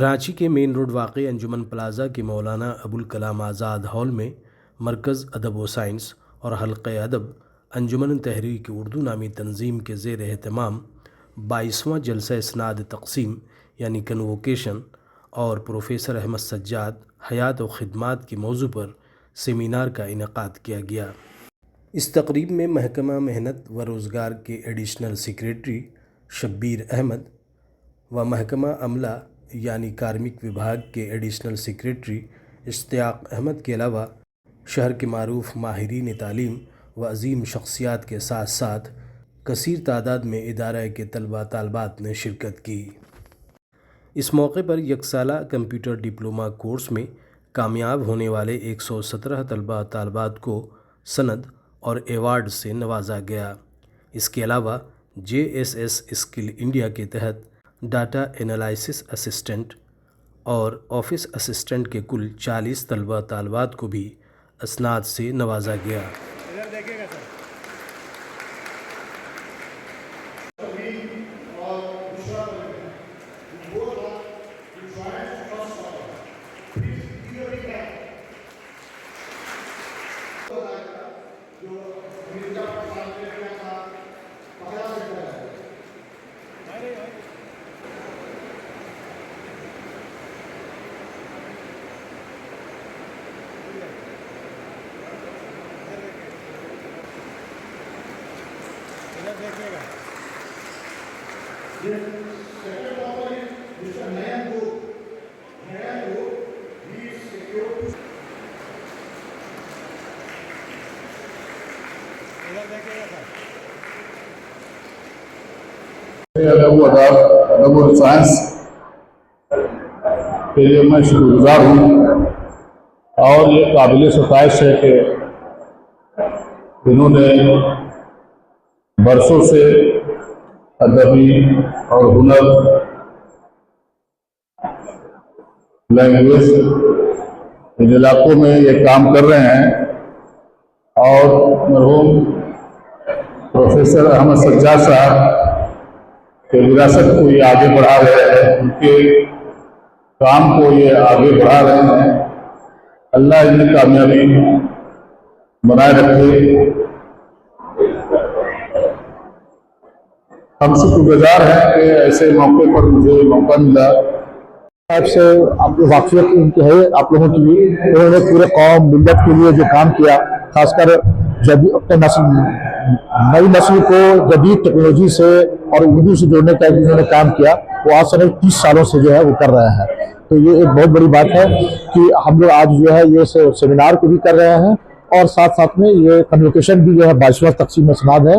رانچی کے main road واقع انجمن plaza کے مولانا ابوالکلام آزاد ہال میں مرکز ادب و سائنس اور حلقہ ادب انجمن تحریک اردو نامی تنظیم کے زیر اہتمام 22واں جلسہ اسناد تقسیم یعنی کنووکیشن اور پروفیسر احمد سجاد حیات و خدمات کے موضوع پر سیمینار کا انعقاد کیا گیا۔ اس تقریب میں محکمہ محنت و روزگار کے ایڈیشنل سیکریٹری شبیر احمد و محکمہ عملہ یعنی کارمک وبھاگ کے ایڈیشنل سیکریٹری اشتیاق احمد کے علاوہ شہر کے معروف ماہرین تعلیم و عظیم شخصیات کے ساتھ ساتھ کثیر تعداد میں ادارہ کے طلبہ طالبات نے شرکت کی۔ اس موقع پر یک سالہ کمپیوٹر ڈپلومہ کورس میں کامیاب ہونے والے 117 طلبہ طالبات کو سند اور ایوارڈ سے نوازا گیا۔ اس کے علاوہ JSS اسکل انڈیا کے تحت ڈاٹا انالائسس اسسٹنٹ اور آفس اسسٹنٹ کے کل 40 طلبہ طالبات کو بھی اسناد سے نوازا گیا۔ ادب اور سائنس کے لیے میں شکر گزار ہوں اور یہ قابل ستائش ہے کہ انہوں نے برسوں سے ادبی اور ہنر لینگویج ان علاقوں میں یہ کام کر رہے ہیں اور مرحوم پروفیسر احمد سجاد صاحب کہ وراثت کو یہ آگے بڑھا رہے ہیں، ان کے کام کو یہ آگے بڑھا رہے ہیں۔ اللہ انہیں کامیابی بنائے رکھے۔ ہم شکر گزار ہیں کہ ایسے موقع پر مجھے موقع ملا۔ آپ سے آپ کو واقفیت ان کی ہے آپ لوگوں کی بھی، انہوں نے پورے قوم ملت کے لیے جو کام کیا، خاص کر نئی نسل کو جدید ٹیکنالوجی سے اور اردو سے جوڑنے کا انہوں نے کام کیا، وہ آج سے 30 سالوں سے جو ہے وہ کر رہے ہیں۔ تو یہ ایک بہت بڑی بات ہے کہ ہم لوگ آج جو ہے یہ سیمینار کو بھی کر رہے ہیں اور ساتھ ساتھ میں یہ کنووکیشن بھی جو ہے 22واں تقسیم اسناد ہے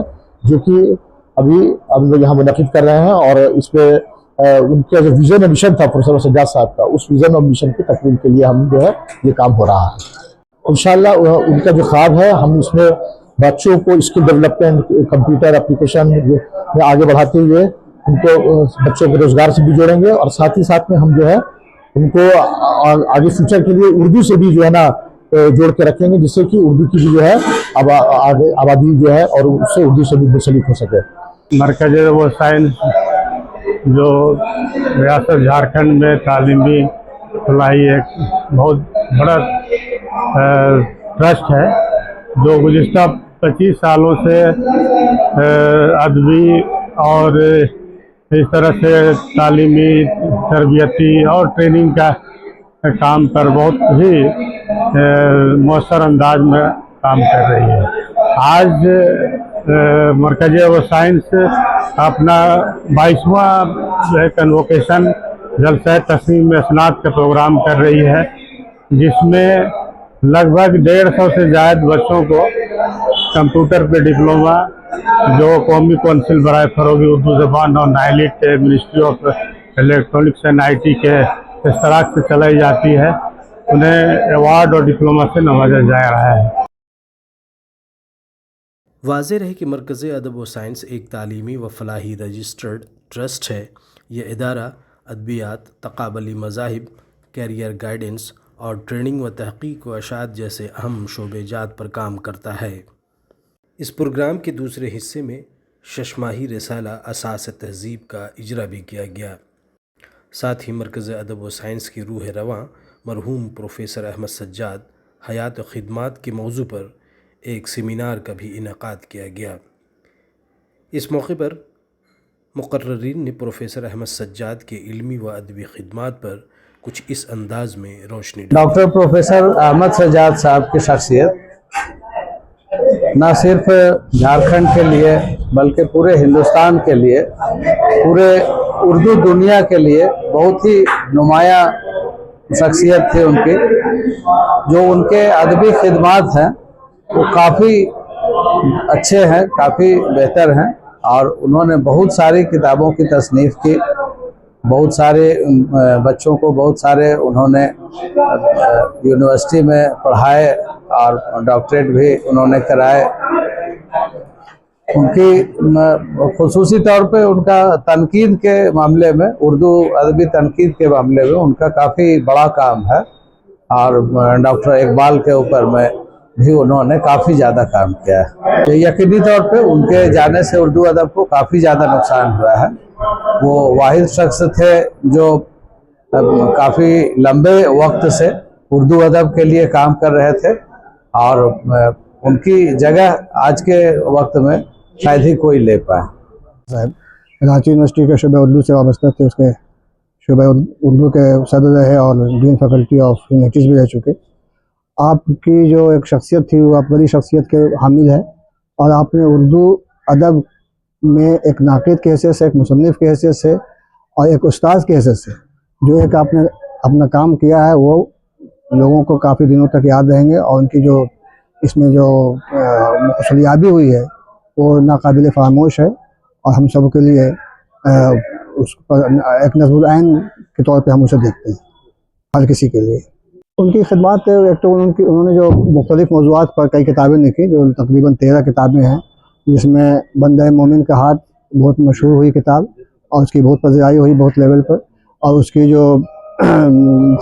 جو کہ ابھی ہم لوگ یہاں منعقد کر رہے ہیں، اور اس پہ ان کا جو ویژن اور مشن تھا پروفیسر سجاد صاحب کا، اس ویژن اور مشن کی تکمیل کے لیے ہم جو ہے یہ کام ہو رہا ہے۔ انشاءاللہ ان کا جو خواب ہے ہم اس میں بچوں کو اسکل ڈیولپمنٹ کمپیوٹر اپلیکیشن میں آگے بڑھاتے ہوئے ان کو بچوں کے روزگار سے بھی جوڑیں گے، اور ساتھ ہی ساتھ میں ہم جو ہے ان کو آگے فیوچر کے لیے اردو سے بھی جو ہے نا جوڑ کے رکھیں گے، جس سے کہ اردو کی بھی جو ہے آبادی جو ہے اور اس سے اردو سے بھی منسلک ہو سکے۔ مرکز و سائنس جو ریاست جھارکھنڈ میں تعلیمی فلاحی ایک بہت بڑا ٹرسٹ ہے جو گزشتہ 25 سالوں سے ادبی اور اس طرح سے تعلیمی تربیتی اور ٹریننگ کا کام پر بہت ہی مؤثر انداز میں کام کر رہی ہے۔ آج مرکز و سائنس اپنا 22واں کنووکیشن جلسہ تقسیم اسناد کا پروگرام کر رہی ہے، جس میں لگ بھگ 150 سے زائد بچوں کو کمپیوٹر پہ ڈپلومہ جو قومی کونسل برائے فروغ اردو زبان اور نائلٹ کے ministry of electronics and IT کے اشتراک سے چلائی جاتی ہے، انہیں ایوارڈ اور ڈپلومہ سے نوازا جا رہا ہے۔ واضح رہے کہ مرکز ادب و سائنس ایک تعلیمی و فلاحی رجسٹرڈ ٹرسٹ ہے۔ یہ ادارہ ادبیات، تقابلی مذاہب، کیریئر گائیڈنس اور ٹریننگ و تحقیق و اشاعت جیسے اہم شعبے جات پر کام کرتا ہے۔ اس پروگرام کے دوسرے حصے میں ششماہی رسالہ اساس تہذیب کا اجرا بھی کیا گیا۔ ساتھ ہی مرکز ادب و سائنس کی روح رواں مرحوم پروفیسر احمد سجاد حیات و خدمات کے موضوع پر ایک سیمینار کا بھی انعقاد کیا گیا۔ اس موقع پر مقررین نے پروفیسر احمد سجاد کے علمی و ادبی خدمات پر کچھ اس انداز میں روشنی ڈالی۔ ڈاکٹر پروفیسر احمد سجاد صاحب کی شخصیت نہ صرف جھارکھنڈ کے لیے بلکہ پورے ہندوستان کے لیے، پورے اردو دنیا کے لیے بہت ہی نمایاں شخصیت تھی ان کی۔ جو ان کے ادبی خدمات ہیں وہ کافی اچھے ہیں، کافی بہتر ہیں، اور انہوں نے بہت ساری کتابوں کی تصنیف کی، بہت سارے بچوں کو بہت سارے انہوں نے یونیورسٹی میں پڑھائے اور ڈاکٹریٹ بھی انہوں نے کرائے۔ ان کی خصوصی طور پہ ان کا تنقید کے معاملے میں، اردو ادبی تنقید کے معاملے میں ان کا کافی بڑا کام ہے، اور ڈاکٹر اقبال کے اوپر میں بھی انہوں نے کافی زیادہ کام کیا ہے۔ یقینی طور پہ ان کے جانے سے اردو ادب کو کافی زیادہ نقصان ہوا ہے۔ وہ واحد شخص تھے جو کافی لمبے وقت سے اردو ادب کے لیے کام کر رہے تھے، اور ان کی جگہ آج کے وقت میں شاید ہی کوئی لے پائے۔ صاحب رانچی یونیورسٹی کے شعبہ اردو سے وابستہ تھے، اس کے شعبہ اردو کے صدر رہے اور ڈین فیکلٹی آف ہیومینٹیز بھی رہ چکے۔ آپ کی جو ایک شخصیت تھی وہ آپ بڑی شخصیت کے حامل ہے، اور آپ نے اردو ادب میں ایک ناقد کی حیثیت سے، ایک مصنف کی حیثیت سے، اور ایک استاذ کی حیثیت سے جو ایک آپ نے اپنا کام کیا ہے وہ لوگوں کو کافی دنوں تک یاد رہیں گے، اور ان کی جو اس میں جو حصولیابی ہوئی ہے وہ ناقابل فراموش ہے، اور ہم سب کے لیے اس پر ایک نظم العین کے طور پہ ہم اسے دیکھتے ہیں ہر کسی کے لیے۔ ان کی خدمات ایک تو انہوں نے جو مختلف موضوعات پر کئی کتابیں لکھی، جو تقریباً 13 کتابیں ہیں، جس میں بندہ مومن کا ہاتھ بہت مشہور ہوئی کتاب، اور اس کی بہت پذیرائی ہوئی بہت لیول پر۔ اور اس کی جو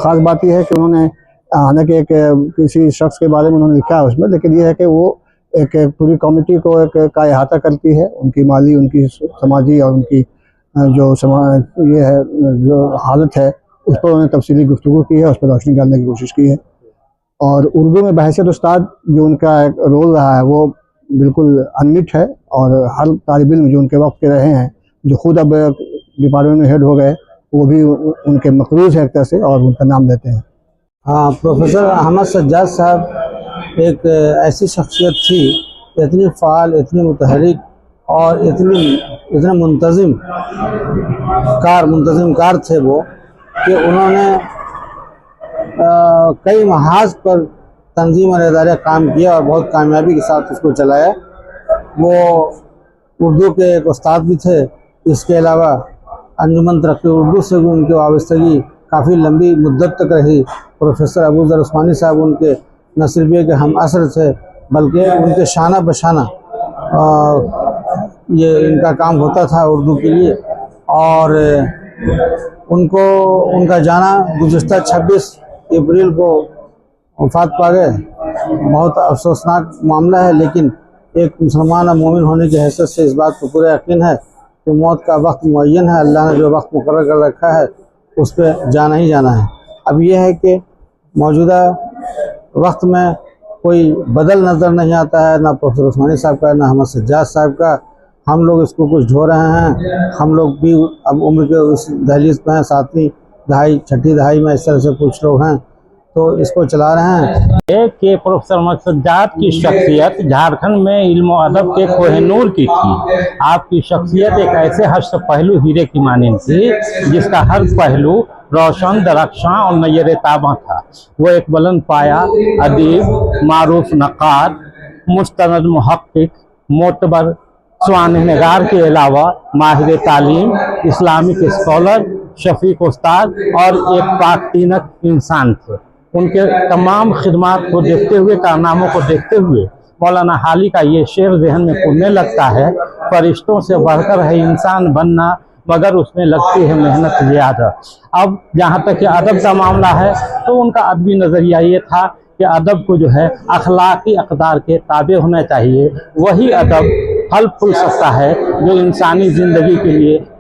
خاص بات یہ ہے کہ انہوں نے حالانکہ ایک کسی شخص کے بارے میں انہوں نے لکھا ہے اس میں، لیکن یہ ہے کہ وہ ایک پوری کمیونٹی کو کا احاطہ کرتی ہے، ان کی مالی، ان کی سماجی، اور ان کی جو یہ ہے جو حالت ہے اس پر انہوں نے تفصیلی گفتگو کی ہے، اس پر روشنی ڈالنے کی کوشش کی ہے۔ اور اردو میں بحیثیت استاد جو ان کا ایک رول رہا ہے وہ بالکل انمٹ ہے، اور ہر طالب علم جو ان کے وقت کے رہے ہیں، جو خود اب ڈپارٹمنٹ میں ہیڈ ہو گئے، وہ بھی ان کے مقروض ہیں ایک طرح سے، اور ان کا نام لیتے ہیں۔ ہاں، پروفیسر احمد سجاد صاحب ایک ایسی شخصیت تھی، اتنی فعال، اتنی متحرک، اور اتنے منتظم کار تھے وہ، کہ انہوں نے کئی محاذ پر تنظیم اور ادارہ کام کیا اور بہت کامیابی کے ساتھ اس کو چلایا۔ وہ اردو کے ایک استاد بھی تھے، اس کے علاوہ انجمن ترقی اردو سے بھی ان کی وابستگی کافی لمبی مدت تک رہی۔ پروفیسر ابوذر عثمانی صاحب ان کے نہ صرف یہ کہ ہم عصر تھے، بلکہ ان کے شانہ بشانہ یہ ان کا کام ہوتا تھا اردو کے لیے۔ اور ان کا جانا گزشتہ 26 اپریل کو وفات پا گئے۔ بہت افسوسناک معاملہ ہے، لیکن ایک مسلمان اور مومن ہونے کی حیثیت سے اس بات کو پورا یقین ہے کہ موت کا وقت معین ہے، اللہ نے جو وقت مقرر کر رکھا ہے اس پہ جانا ہی جانا ہے۔ اب یہ ہے کہ موجودہ وقت میں کوئی بدل نظر نہیں آتا ہے، نہ پروفیسر عثمانی صاحب کا، نہ احمد سجاد صاحب کا۔ ہم لوگ اس کو کچھ ڈھو رہے ہیں، ہم لوگ بھی اب عمر کے اس دہلیز پہ ہیں، 7ویں دہائی 6ٹھی دہائی میں اس طرح سے کچھ لوگ ہیں تو اس کو چلا رہے ہیں۔ کہ پروفیسر احمد سجاد کی شخصیت جھارکھنڈ میں علم و ادب کے کوہ نور کی تھی۔ آپ کی شخصیت ایک ایسے ہشت پہلو ہیرے کی مانند تھی جس کا ہر پہلو روشن، درخشاں اور نیر تاباں تھا۔ وہ ایک بلند پایا ادیب، معروف نقاد، مستند محقق، معتبر سوانح نگار کے علاوہ ماہر تعلیم، اسلامک اسکالر، شفیق استاد اور ایک پاک تینک انسان تھے۔ ان کے تمام خدمات کو دیکھتے ہوئے، کارناموں کو دیکھتے ہوئے مولانا حالی کا یہ شعر ذہن میں پھولنے لگتا ہے: فرشتوں سے بڑھ کر ہے انسان بننا، مگر اس میں لگتی ہے محنت زیادہ۔ اب جہاں تک کہ ادب کا معاملہ ہے تو ان کا ادبی نظریہ یہ تھا کہ ادب کو جو ہے اخلاقی اقدار کے تابع ہونا چاہیے۔ وہی ادب پھل پھول سکتا ہے جو انسانی زندگی کے لیے